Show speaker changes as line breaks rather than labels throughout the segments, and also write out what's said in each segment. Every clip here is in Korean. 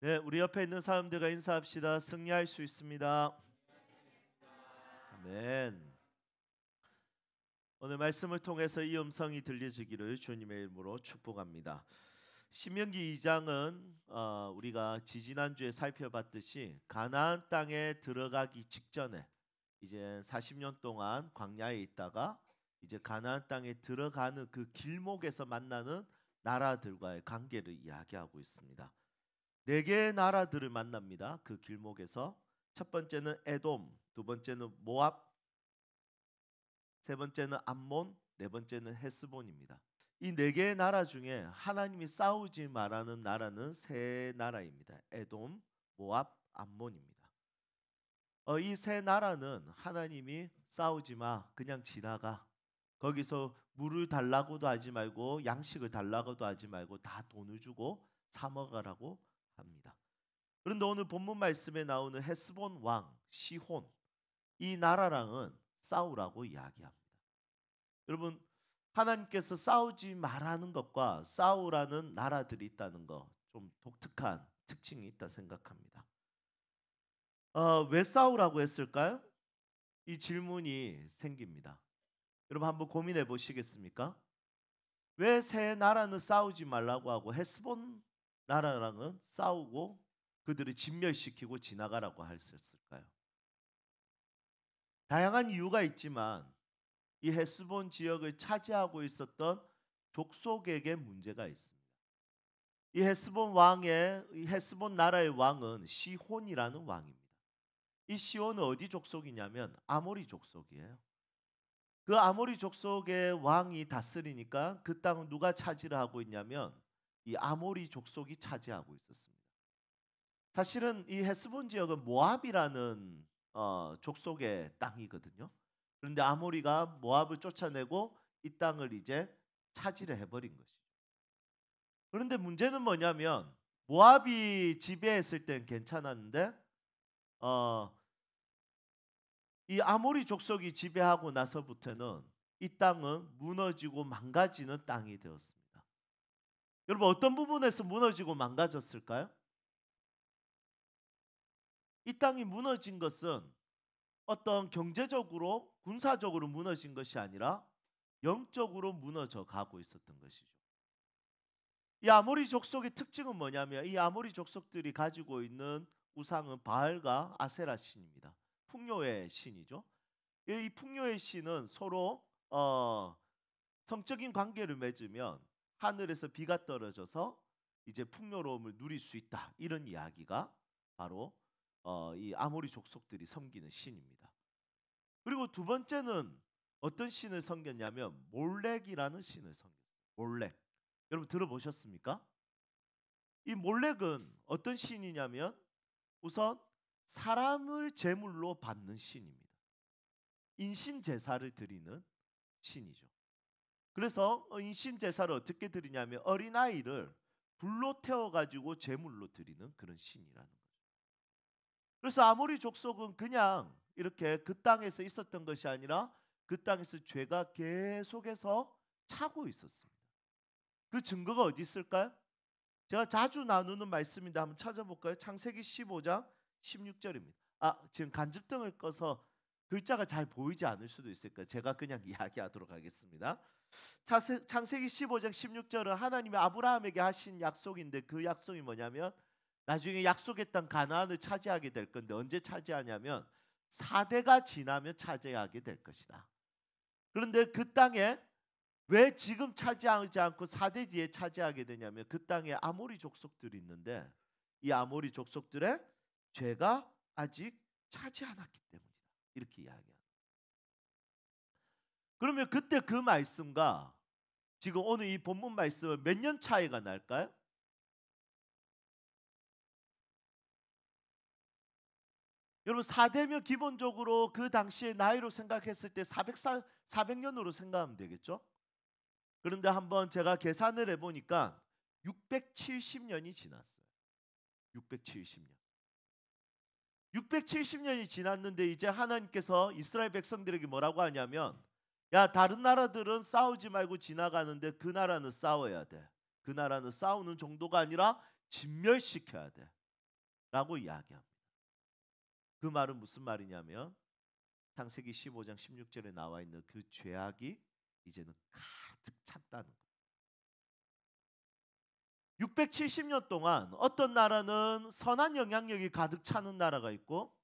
네, 우리 옆에 있는 사람들과 인사합시다. 승리할 수 있습니다. 아멘. 오늘 말씀을 통해서 이 음성이 들려지기를 주님의 이름으로 축복합니다. 신명기 2장은 우리가 지지난주에 살펴봤듯이 가나안 땅에 들어가기 직전에 이제 40년 동안 광야에 있다가 이제 가나안 땅에 들어가는 그 길목에서 만나는 나라들과의 관계를 이야기하고 있습니다. 네 개의 나라들을 만납니다. 그 길목에서 첫 번째는 에돔, 두 번째는 모압, 세 번째는 암몬, 네 번째는 헤스본입니다. 이 네 개의 나라 중에 하나님이 싸우지 말라는 나라는 세 나라입니다. 에돔, 모압, 암몬입니다. 이 세 나라는 하나님이 싸우지 마, 그냥 지나가. 거기서 물을 달라고도 하지 말고 양식을 달라고도 하지 말고 다 돈을 주고 사 먹으라고 합니다. 그런데 오늘 본문 말씀에 나오는 헤스본 왕 시혼, 이 나라랑은 싸우라고 이야기합니다. 여러분, 하나님께서 싸우지 말라는 것과 싸우라는 나라들이 있다는 거 좀 독특한 특징이 있다 생각합니다. 왜 싸우라고 했을까요? 이 질문이 생깁니다. 여러분 한번 고민해 보시겠습니까? 왜 세 나라는 싸우지 말라고 하고 헤스본 나라랑은 싸우고 그들을 진멸시키고 지나가라고 했을까요? 다양한 이유가 있지만 이 헤스본 지역을 차지하고 있었던 족속에게 문제가 있습니다. 이 헤스본 나라의 왕은 시혼이라는 왕입니다. 이 시혼은 어디 족속이냐면 아모리 족속이에요. 그 아모리 족속의 왕이 다스리니까 그 땅을 누가 차지를 하고 있냐면 이 아모리 족속이 차지하고 있었습니다. 사실은 이 헤스본 지역은 모압이라는 족속의 땅이거든요. 그런데 아모리가 모압을 쫓아내고 이 땅을 이제 차지를 해버린 것이죠. 그런데 문제는 뭐냐면 모압이 지배했을 땐 괜찮았는데 이 아모리 족속이 지배하고 나서부터는 이 땅은 무너지고 망가지는 땅이 되었습니다. 여러분 어떤 부분에서 무너지고 망가졌을까요? 이 땅이 무너진 것은 어떤 경제적으로 군사적으로 무너진 것이 아니라 영적으로 무너져 가고 있었던 것이죠. 이 아모리 족속의 특징은 뭐냐면 이 아모리 족속들이 가지고 있는 우상은 바알과 아세라 신입니다. 풍요의 신이죠. 이 풍요의 신은 서로 성적인 관계를 맺으면 하늘에서 비가 떨어져서 이제 풍요로움을 누릴 수 있다. 이런 이야기가 바로 이 아모리 족속들이 섬기는 신입니다. 그리고 두 번째는 어떤 신을 섬겼냐면 몰렉이라는 신을 섬겼어요. 몰렉. 여러분 들어보셨습니까? 이 몰렉은 어떤 신이냐면 우선 사람을 제물로 받는 신입니다. 인신 제사를 드리는 신이죠. 그래서 인신 제사를 어떻게 드리냐면 어린아이를 불로 태워 가지고 제물로 드리는 그런 신이라는 거죠. 그래서 아모리 족속은 그냥 이렇게 그 땅에서 있었던 것이 아니라 그 땅에서 죄가 계속해서 차고 있었습니다. 그 증거가 어디 있을까요? 제가 자주 나누는 말씀인데 한번 찾아볼까요? 창세기 15장 16절입니다. 지금 간접등을 꺼서 글자가 잘 보이지 않을 수도 있으니까 제가 그냥 이야기하도록 하겠습니다. 창세기 15장 16절은 하나님이 아브라함에게 하신 약속인데 그 약속이 뭐냐면 나중에 약속의 땅 가나안을 차지하게 될 건데 언제 차지하냐면 4대가 지나면 차지하게 될 것이다. 그런데 그 땅에 왜 지금 차지하지 않고 4대 뒤에 차지하게 되냐면 그 땅에 아모리 족속들이 있는데 이 아모리 족속들의 죄가 아직 차지 않았기 때문이다. 이렇게 이야기합니다. 그러면 그때 그 말씀과 지금 오늘 이 본문 말씀은 몇 년 차이가 날까요? 여러분 4대면 기본적으로 그 당시의 나이로 생각했을 때 400년으로 생각하면 되겠죠? 그런데 한번 제가 계산을 해보니까 670년이 지났어요. 670년. 670년이 지났는데 이제 하나님께서 이스라엘 백성들에게 뭐라고 하냐면 야 다른 나라들은 싸우지 말고 지나가는데 그 나라는 싸워야 돼. 그 나라는 싸우는 정도가 아니라 진멸시켜야 돼. 라고 이야기합니다. 그 말은 무슨 말이냐면 창세기 15장 16절에 나와 있는 그 죄악이 이제는 가득 찼다는 거예요. 670년 동안 어떤 나라는 선한 영향력이 가득 차는 나라가 있고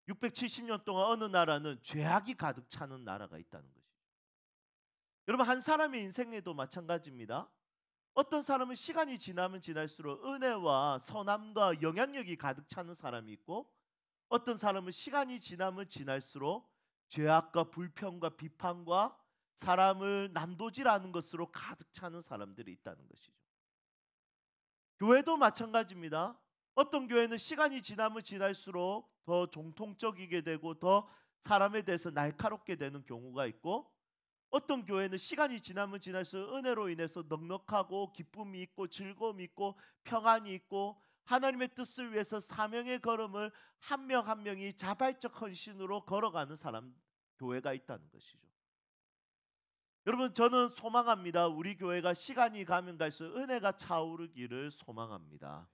670년 동안 어느 나라는 죄악이 가득 차는 나라가 있다는 것이죠. 여러분, 한 사람의 인생에도 마찬가지입니다. 어떤 사람은 시간이 지나면 지날수록 은혜와 선함과 영향력이 가득 차는 사람이 있고 어떤 사람은 시간이 지나면 지날수록 죄악과 불평과 비판과 사람을 난도질하는 것으로 가득 차는 사람들이 있다는 것이죠. 교회도 마찬가지입니다. 어떤 교회는 시간이 지나면 지날수록 더 정통적이게 되고 더 사람에 대해서 날카롭게 되는 경우가 있고 어떤 교회는 시간이 지나면 지날수록 은혜로 인해서 넉넉하고 기쁨이 있고 즐거움이 있고 평안이 있고 하나님의 뜻을 위해서 사명의 걸음을 한 명 한 명이 자발적 헌신으로 걸어가는 사람 교회가 있다는 것이죠. 여러분, 저는 소망합니다. 우리 교회가 시간이 가면 갈수록 은혜가 차오르기를 소망합니다.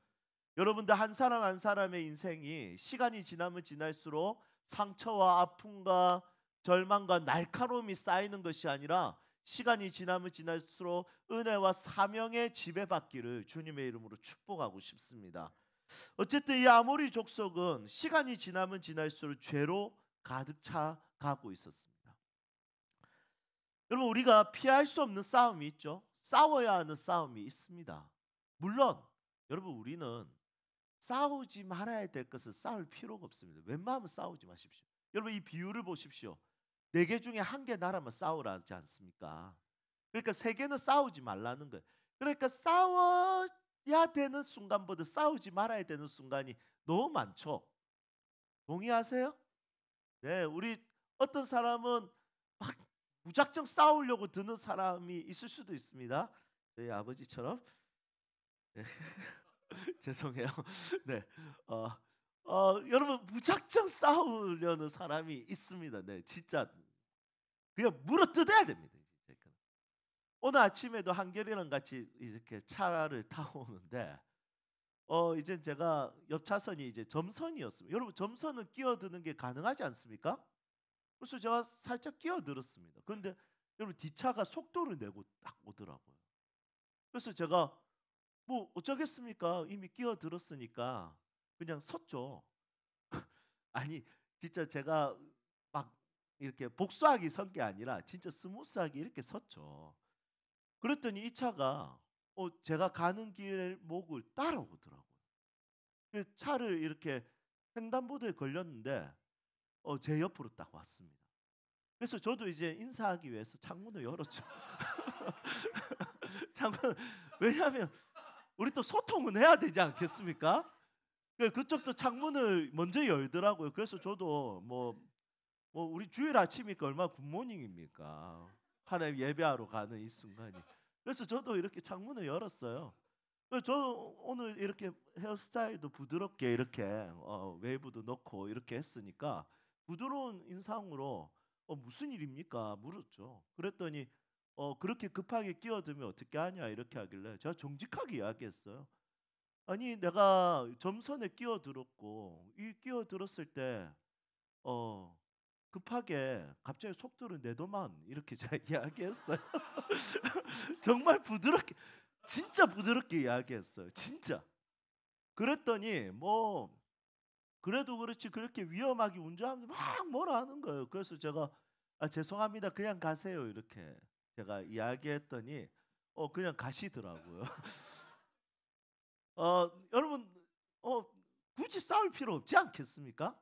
여러분들 한 사람 한 사람의 인생이 시간이 지나면 지날수록 상처와 아픔과 절망과 날카로움이 쌓이는 것이 아니라 시간이 지나면 지날수록 은혜와 사명의 지배받기를 주님의 이름으로 축복하고 싶습니다. 어쨌든 이 아모리 족속은 시간이 지나면 지날수록 죄로 가득 차 가고 있었습니다. 여러분, 우리가 피할 수 없는 싸움이 있죠. 싸워야 하는 싸움이 있습니다. 물론 여러분, 우리는 싸우지 말아야 될 것은 싸울 필요가 없습니다. 웬만하면 싸우지 마십시오. 여러분, 이 비유를 보십시오. 4개 중에 1개 나라만 싸우라 하지 않습니까? 그러니까 3개는 싸우지 말라는 거예요. 그러니까 싸워야 되는 순간보다 싸우지 말아야 되는 순간이 너무 많죠. 동의하세요? 네, 우리 어떤 사람은 막 무작정 싸우려고 드는 사람이 있을 수도 있습니다. 저희 아버지처럼. 네. 죄송해요. 네, 여러분, 무작정 싸우려는 사람이 있습니다. 네, 진짜 그냥 물어뜯어야 됩니다. 오늘 아침에도 한결이랑 같이 이렇게 차를 타고 오는데, 이제 제가 옆 차선이 이제 점선이었습니다. 여러분, 점선은 끼어드는 게 가능하지 않습니까? 그래서 제가 살짝 끼어들었습니다. 그런데 여러분, 뒷차가 속도를 내고 딱 오더라고요. 그래서 제가 뭐 어쩌겠습니까? 이미 끼어들었으니까 그냥 섰죠. 아니, 진짜 제가 막 이렇게 복수하기 선 게 아니라 진짜 스무스하게 이렇게 섰죠. 그랬더니 이 차가 제가 가는 길목을 따라오더라고요. 그 차를 이렇게 횡단보도에 걸렸는데 제 옆으로 딱 왔습니다. 그래서 저도 이제 인사하기 위해서 창문을 열었죠. 창문, 왜냐하면 우리 또 소통은 해야 되지 않겠습니까? 그쪽도 창문을 먼저 열더라고요. 그래서 저도 뭐 우리 주일 아침이니까 얼마나 굿모닝입니까? 하나님 예배하러 가는 이 순간이. 그래서 저도 이렇게 창문을 열었어요. 저 오늘 이렇게 헤어스타일도 부드럽게 이렇게 웨이브도 넣고 이렇게 했으니까 부드러운 인상으로 무슨 일입니까? 물었죠. 그랬더니 그렇게 급하게 끼어들면 어떻게 하냐 이렇게 하길래 제가 정직하게 이야기했어요. 아니, 내가 점선에 끼어들었고 이 끼어들었을 때 급하게 갑자기 속도를 내더만 이렇게 제가 이야기했어요. 정말 부드럽게, 진짜 부드럽게 이야기했어요. 진짜. 그랬더니 뭐 그래도 그렇지 그렇게 위험하게 운전하면 막 뭐라 하는 거예요. 그래서 제가 죄송합니다. 그냥 가세요. 이렇게 제가 이야기했더니 그냥 가시더라고요. 여러분, 굳이 싸울 필요 없지 않겠습니까?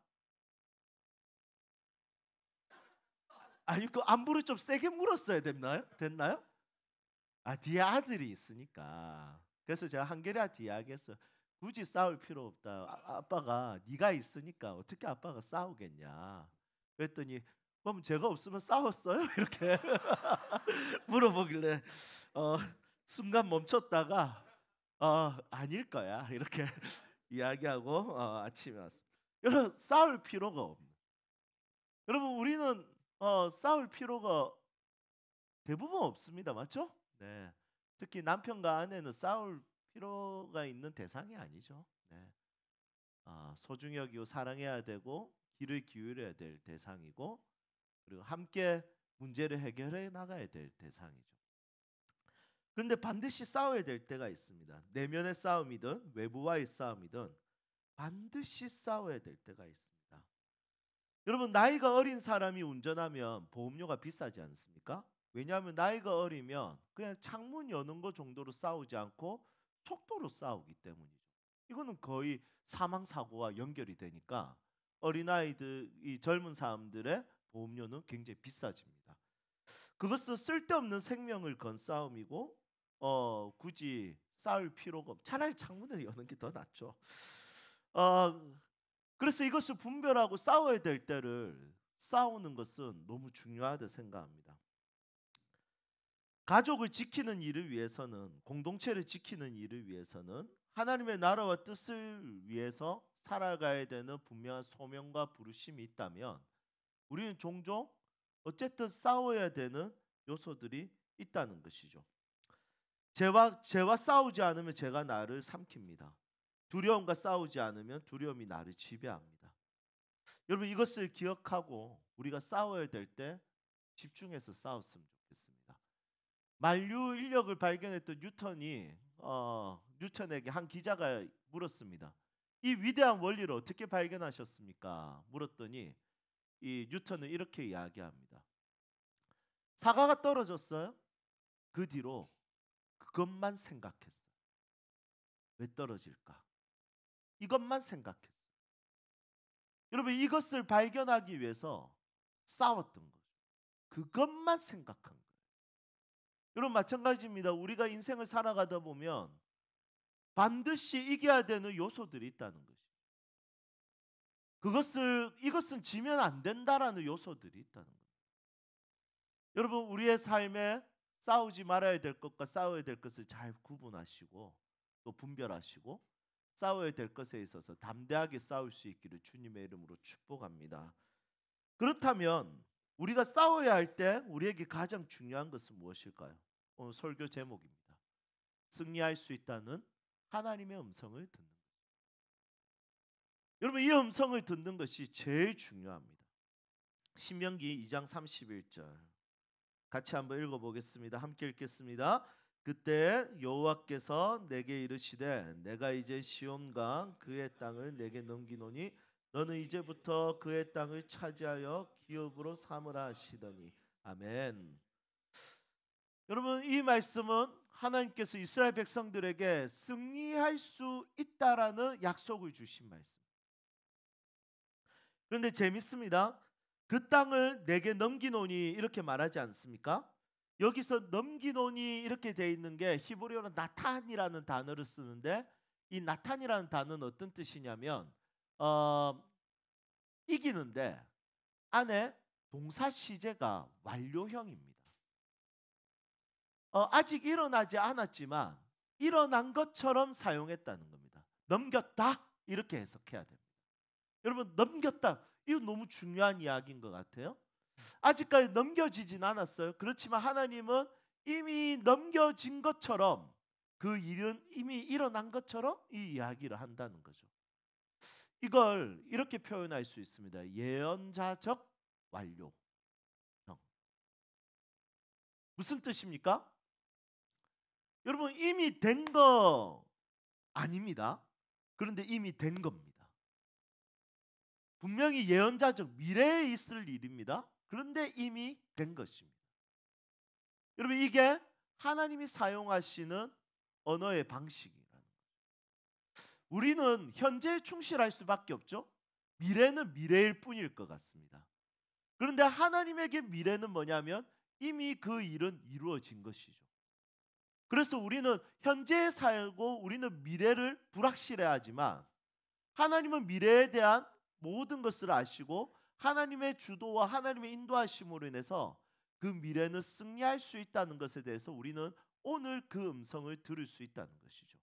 아니, 그 안부를 좀 세게 물었어야 됐나요? 뒤에 아들이 있으니까. 그래서 제가 한결이한테 이야기했어요. 굳이 싸울 필요 없다. 아빠가 네가 있으니까 어떻게 아빠가 싸우겠냐. 그랬더니 그럼 제가 없으면 싸웠어요? 이렇게 물어보길래 순간 멈췄다가 아닐 거야 이렇게 이야기하고 아침에 왔습니다. 여러분, 싸울 필요가 없는. 여러분, 우리는 싸울 필요가 대부분 없습니다. 맞죠? 네. 특히 남편과 아내는 싸울 필요가 있는 대상이 아니죠. 네. 소중히 여기고 사랑해야 되고 귀를 기울여야 될 대상이고, 그리고 함께 문제를 해결해 나가야 될 대상이죠. 그런데 반드시 싸워야 될 때가 있습니다. 내면의 싸움이든 외부와의 싸움이든 반드시 싸워야 될 때가 있습니다. 여러분, 나이가 어린 사람이 운전하면 보험료가 비싸지 않습니까? 왜냐하면 나이가 어리면 그냥 창문 여는 것 정도로 싸우지 않고 속도로 싸우기 때문이죠. 이거는 거의 사망 사고와 연결이 되니까 어린아이들, 이 젊은 사람들의 보험료는 굉장히 비싸집니다. 그것은 쓸데없는 생명을 건 싸움이고 굳이 싸울 필요가 없. 차라리 창문을 여는 게 더 낫죠. 그래서 이것을 분별하고 싸워야 될 때를 싸우는 것은 너무 중요하다 생각합니다. 가족을 지키는 일을 위해서는, 공동체를 지키는 일을 위해서는 하나님의 나라와 뜻을 위해서 살아가야 되는 분명한 소명과 부르심이 있다면 우리는 종종 어쨌든 싸워야 되는 요소들이 있다는 것이죠. 죄와 싸우지 않으면 죄가 나를 삼킵니다. 두려움과 싸우지 않으면 두려움이 나를 지배합니다. 여러분, 이것을 기억하고 우리가 싸워야 될 때 집중해서 싸웠으면 좋겠습니다. 만류 인력을 발견했던 뉴턴에게 한 기자가 물었습니다. 이 위대한 원리를 어떻게 발견하셨습니까? 물었더니 이 뉴턴은 이렇게 이야기합니다. 사과가 떨어졌어요. 그 뒤로 그것만 생각했어요. 왜 떨어질까? 이것만 생각했어요. 여러분, 이것을 발견하기 위해서 싸웠던 거죠. 그것만 생각한 거예요. 여러분, 마찬가지입니다. 우리가 인생을 살아가다 보면 반드시 이겨야 되는 요소들이 있다는 것이죠. 이것은 지면 안 된다라는 요소들이 있다는 거예요. 여러분, 우리의 삶에 싸우지 말아야 될 것과 싸워야 될 것을 잘 구분하시고 또 분별하시고 싸워야 될 것에 있어서 담대하게 싸울 수 있기를 주님의 이름으로 축복합니다. 그렇다면 우리가 싸워야 할 때 우리에게 가장 중요한 것은 무엇일까요? 오늘 설교 제목입니다. 승리할 수 있다는 하나님의 음성을 듣는 것. 여러분, 이 음성을 듣는 것이 제일 중요합니다. 신명기 2장 31절 같이 한번 읽어보겠습니다. 함께 읽겠습니다. 그때 여호와께서 내게 이르시되 내가 이제 시온강 그의 땅을 내게 넘기노니 너는 이제부터 그의 땅을 차지하여 기업으로 삼으라 하시더니 아멘. 여러분, 이 말씀은 하나님께서 이스라엘 백성들에게 승리할 수 있다라는 약속을 주신 말씀. 그런데 재밌습니다. 그 땅을 내게 넘기노니 이렇게 말하지 않습니까? 여기서 넘기노니 이렇게 돼 있는 게 히브리어로 나탄이라는 단어를 쓰는데 이 나탄이라는 단어는 어떤 뜻이냐면 이기는데 안에 동사 시제가 완료형입니다. 아직 일어나지 않았지만 일어난 것처럼 사용했다는 겁니다. 넘겼다 이렇게 해석해야 됩니다. 여러분, 넘겼다, 이거 너무 중요한 이야기인 것 같아요. 아직까지 넘겨지진 않았어요. 그렇지만 하나님은 이미 넘겨진 것처럼 그 일은 이미 일어난 것처럼 이 이야기를 한다는 거죠. 이걸 이렇게 표현할 수 있습니다. 예언자적 완료형. 무슨 뜻입니까? 여러분, 이미 된 거 아닙니다. 그런데 이미 된 겁니다. 분명히 예언자적 미래에 있을 일입니다. 그런데 이미 된 것입니다. 여러분, 이게 하나님이 사용하시는 언어의 방식이라는 거죠. 우리는 현재에 충실할 수밖에 없죠. 미래는 미래일 뿐일 것 같습니다. 그런데 하나님에게 미래는 뭐냐면 이미 그 일은 이루어진 것이죠. 그래서 우리는 현재에 살고 우리는 미래를 불확실해하지만 하나님은 미래에 대한 모든 것을 아시고 하나님의 주도와 하나님의 인도하심으로 인해서 그 미래는 승리할 수 있다는 것에 대해서 우리는 오늘 그 음성을 들을 수 있다는 것이죠.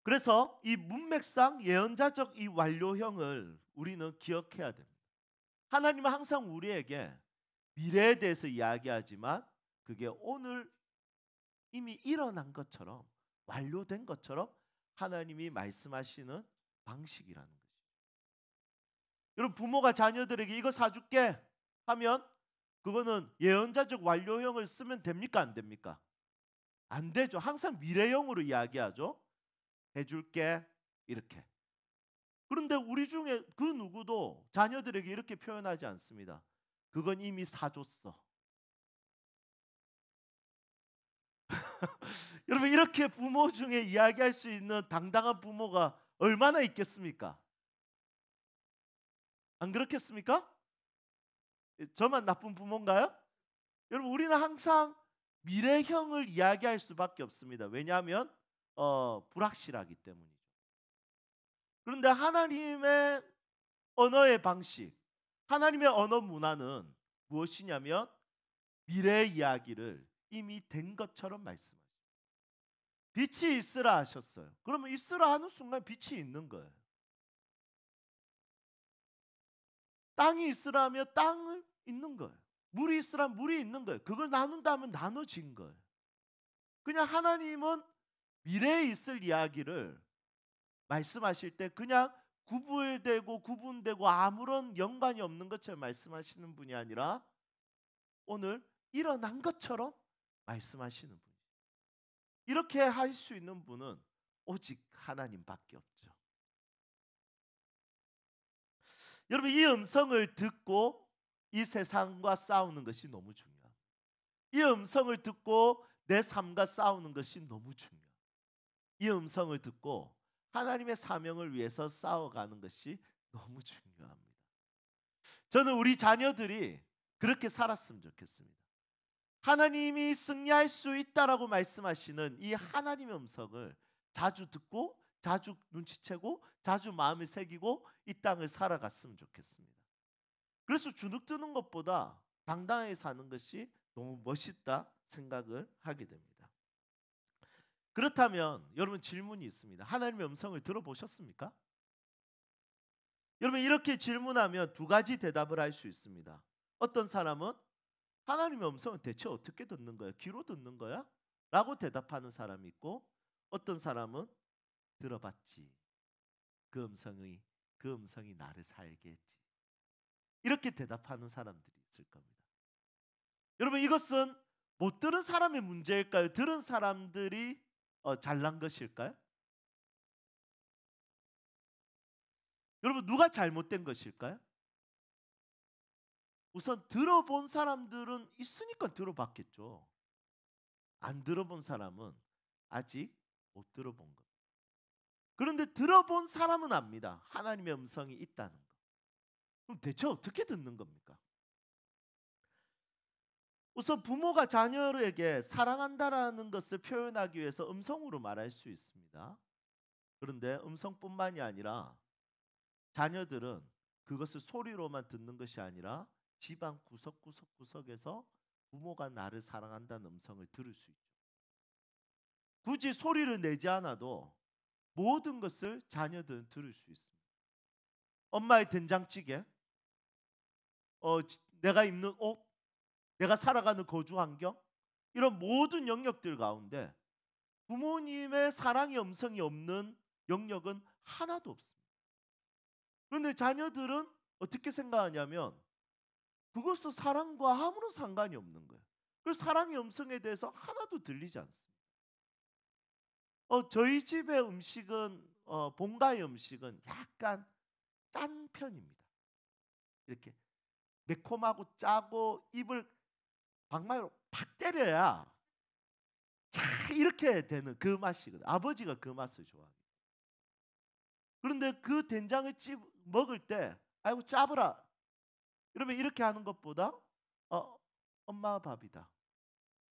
그래서 이 문맥상 예언자적 이 완료형을 우리는 기억해야 됩니다. 하나님은 항상 우리에게 미래에 대해서 이야기하지만 그게 오늘 이미 일어난 것처럼 완료된 것처럼 하나님이 말씀하시는 방식이라는 거죠. 여러분, 부모가 자녀들에게 이거 사줄게 하면 그거는 예언자적 완료형을 쓰면 됩니까? 안 됩니까? 안 되죠. 항상 미래형으로 이야기하죠. 해줄게 이렇게. 그런데 우리 중에 그 누구도 자녀들에게 이렇게 표현하지 않습니다. 그건 이미 사줬어. 여러분, 이렇게 부모 중에 이야기할 수 있는 당당한 부모가 얼마나 있겠습니까? 안 그렇겠습니까? 저만 나쁜 부모인가요? 여러분, 우리는 항상 미래형을 이야기할 수밖에 없습니다. 왜냐하면 불확실하기 때문이죠. 그런데 하나님의 언어의 방식, 하나님의 언어 문화는 무엇이냐면 미래 이야기를 이미 된 것처럼 말씀하십니다. 빛이 있으라 하셨어요. 그러면 있으라 하는 순간 빛이 있는 거예요. 땅이 있으라 하면 땅을 있는 거예요. 물이 있으라 물이 있는 거예요. 그걸 나눈다면 나눠진 거예요. 그냥 하나님은 미래에 있을 이야기를 말씀하실 때 그냥 구분되고 구분되고 아무런 연관이 없는 것처럼 말씀하시는 분이 아니라 오늘 일어난 것처럼 말씀하시는 분이에요. 이렇게 할 수 있는 분은 오직 하나님밖에 없죠. 여러분, 이 음성을 듣고 이 세상과 싸우는 것이 너무 중요합니다. 이 음성을 듣고 내 삶과 싸우는 것이 너무 중요합니다. 이 음성을 듣고 하나님의 사명을 위해서 싸워가는 것이 너무 중요합니다. 저는 우리 자녀들이 그렇게 살았으면 좋겠습니다. 하나님이 승리할 수 있다라고 말씀하시는 이 하나님의 음성을 자주 듣고 자주 눈치채고 자주 마음에 새기고 이 땅을 살아갔으면 좋겠습니다. 그래서 주눅 드는 것보다 당당하게 사는 것이 너무 멋있다 생각을 하게 됩니다. 그렇다면 여러분, 질문이 있습니다. 하나님의 음성을 들어보셨습니까? 여러분, 이렇게 질문하면 두 가지 대답을 할 수 있습니다. 어떤 사람은 하나님의 음성은 대체 어떻게 듣는 거야? 귀로 듣는 거야? 라고 대답하는 사람이 있고, 어떤 사람은 들어봤지. 그 음성이 나를 살게 했지. 이렇게 대답하는 사람들이 있을 겁니다. 여러분, 이것은 못 들은 사람의 문제일까요? 들은 사람들이 잘난 것일까요? 여러분, 누가 잘못된 것일까요? 우선 들어본 사람들은 있으니까 들어봤겠죠. 안 들어본 사람은 아직 못 들어본 겁니다. 그런데 들어본 사람은 압니다. 하나님의 음성이 있다는 거. 그럼 대체 어떻게 듣는 겁니까? 우선 부모가 자녀에게 사랑한다라는 것을 표현하기 위해서 음성으로 말할 수 있습니다. 그런데 음성뿐만이 아니라 자녀들은 그것을 소리로만 듣는 것이 아니라 집안 구석구석구석에서 부모가 나를 사랑한다는 음성을 들을 수 있죠. 굳이 소리를 내지 않아도 모든 것을 자녀들은 들을 수 있습니다. 엄마의 된장찌개, 내가 입는 옷, 내가 살아가는 거주 환경, 이런 모든 영역들 가운데 부모님의 사랑의 음성이 없는 영역은 하나도 없습니다. 그런데 자녀들은 어떻게 생각하냐면 그것은 사랑과 아무런 상관이 없는 거예요. 그래서 사랑의 음성에 대해서 하나도 들리지 않습니다. 저희 집의 음식은 본가의 음식은 약간 짠 편입니다. 이렇게 매콤하고 짜고 입을 방망이로 팍 때려야 이렇게 되는 그 맛이거든요. 아버지가 그 맛을 좋아해요. 그런데 그 된장을 먹을 때 아이고 짜브라 이러면 이렇게 하는 것보다 엄마 밥이다.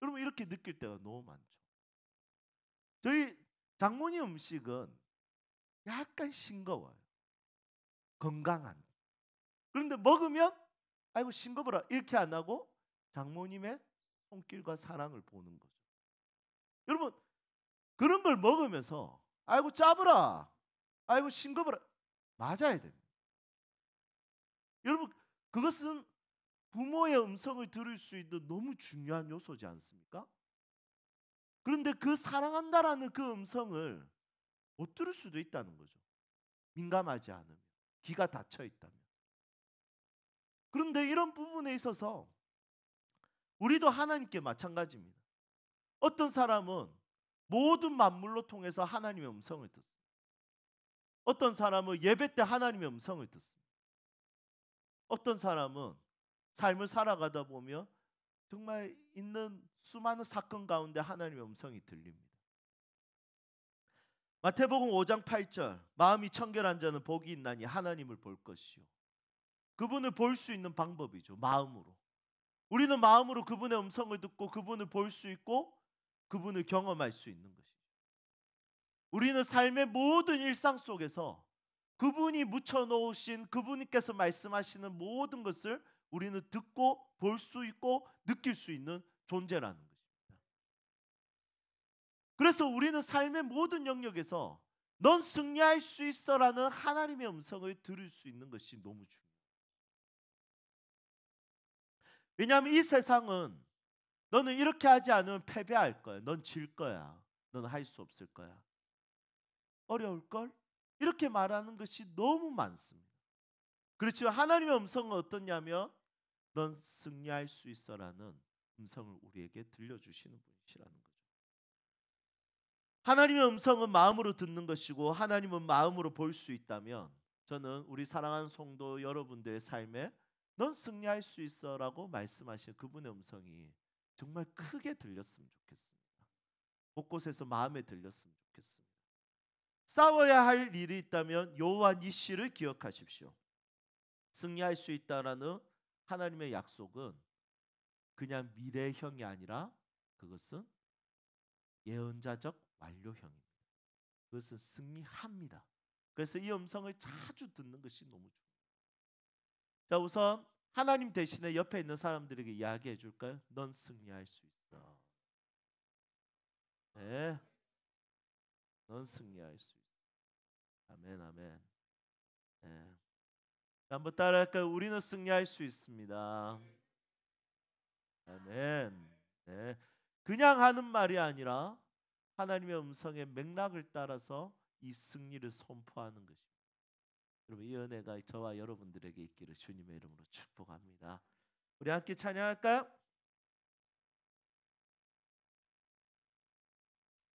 여러분, 이렇게 느낄 때가 너무 많죠. 저희 장모님 음식은 약간 싱거워요. 건강한. 그런데 먹으면 아이고 싱거워라 이렇게 안 하고 장모님의 손길과 사랑을 보는 거죠. 여러분, 그런 걸 먹으면서 아이고 짜브라 아이고 싱거워라 맞아야 됩니다. 여러분, 그것은 부모의 음성을 들을 수 있는 너무 중요한 요소지 않습니까? 그런데 그 사랑한다라는 그 음성을 못 들을 수도 있다는 거죠. 민감하지 않으면, 귀가 닫혀 있다면. 그런데 이런 부분에 있어서 우리도 하나님께 마찬가지입니다. 어떤 사람은 모든 만물로 통해서 하나님의 음성을 듣습니다. 어떤 사람은 예배 때 하나님의 음성을 듣습니다. 어떤 사람은 삶을 살아가다 보면 정말 있는 수많은 사건 가운데 하나님의 음성이 들립니다. 마태복음 5장 8절, 마음이 청결한 자는 복이 있나니 하나님을 볼 것이요. 그분을 볼 수 있는 방법이죠. 마음으로. 우리는 마음으로 그분의 음성을 듣고 그분을 볼 수 있고 그분을 경험할 수 있는 것이죠. 우리는 삶의 모든 일상 속에서 그분이 묻혀놓으신, 그분께서 말씀하시는 모든 것을 우리는 듣고 볼 수 있고 느낄 수 있는 존재라는 것입니다. 그래서 우리는 삶의 모든 영역에서 넌 승리할 수 있어라는 하나님의 음성을 들을 수 있는 것이 너무 중요해요. 왜냐하면 이 세상은 너는 이렇게 하지 않으면 패배할 거야. 넌 질 거야. 넌 할 수 없을 거야. 어려울걸? 이렇게 말하는 것이 너무 많습니다. 그렇지만 하나님의 음성은 어떠냐면 넌 승리할 수 있어라는 음성을 우리에게 들려주시는 분이시라는 거죠. 하나님의 음성은 마음으로 듣는 것이고 하나님은 마음으로 볼 수 있다면 저는 우리 사랑하는 성도 여러분들의 삶에 넌 승리할 수 있어라고 말씀하신 그분의 음성이 정말 크게 들렸으면 좋겠습니다. 곳곳에서 마음에 들렸으면 좋겠습니다. 싸워야 할 일이 있다면 여호와 니시를 기억하십시오. 승리할 수 있다라는 하나님의 약속은 그냥 미래형이 아니라 그것은 예언자적 완료형입니다. 그것은 승리합니다. 그래서 이 음성을 자주 듣는 것이 너무 중요해요. 자, 우선 하나님 대신에 옆에 있는 사람들에게 이야기해 줄까요? 넌 승리할 수 있어. 네, 넌 승리할 수 있어. 아멘, 아멘. 네. 한번 따라할까요? 우리는 승리할 수 있습니다. 아멘. 네. 그냥 하는 말이 아니라 하나님의 음성의 맥락을 따라서 이 승리를 선포하는 것입니다. 여러분, 이 은혜가 저와 여러분들에게 있기를 주님의 이름으로 축복합니다. 우리 함께 찬양할까요?